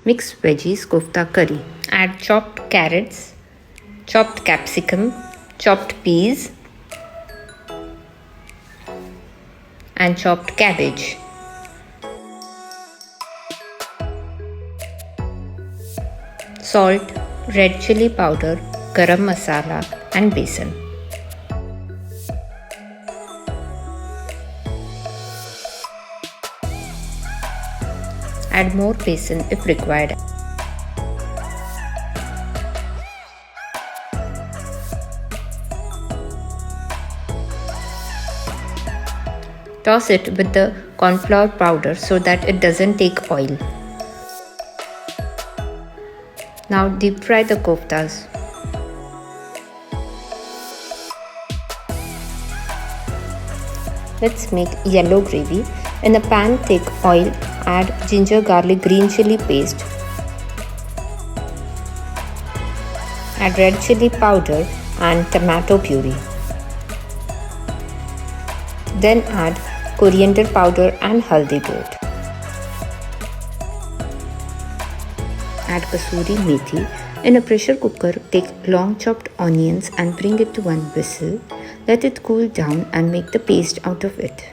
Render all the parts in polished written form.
Mix Veggies Kofta curry. Add chopped carrots, chopped capsicum, chopped peas, and chopped cabbage. Salt, red chilli powder, garam masala, and besan. Add more besan if required. Toss it with the cornflour powder so that it doesn't take oil. Now deep fry the koftas. Let's make yellow gravy. In a pan, take oil, add ginger garlic green chilli paste, add red chilli powder and tomato puree. Then add coriander powder and haldi to it. Add Kasuri Methi. In a pressure cooker, take long chopped onions and bring it to one whistle. Let it cool down and make the paste out of it.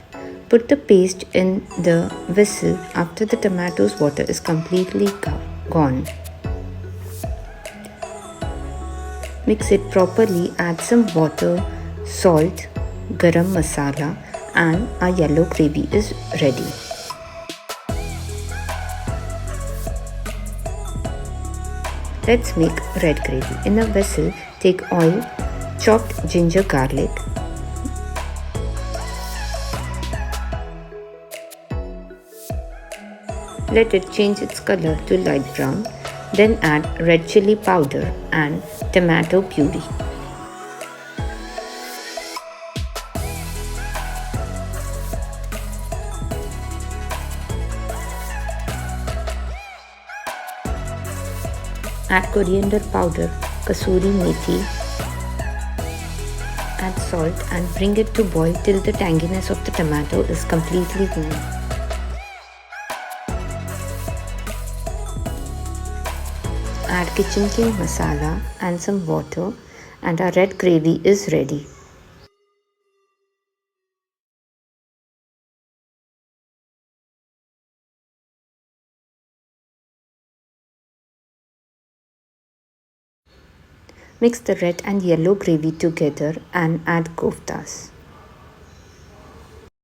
Put the paste in the whistle after the tomato's water is completely gone. Mix it properly, add some water, salt, garam masala, and our yellow gravy is ready. Let's make red gravy. In a vessel, take oil, chopped ginger garlic, let it change its color to light brown. Then add red chilli powder and tomato puree. Add coriander powder, Kasuri Methi, add salt and bring it to boil till the tanginess of the tomato is completely gone. Add kitchen king masala and some water and our red gravy is ready. Mix the red and yellow gravy together and add koftas.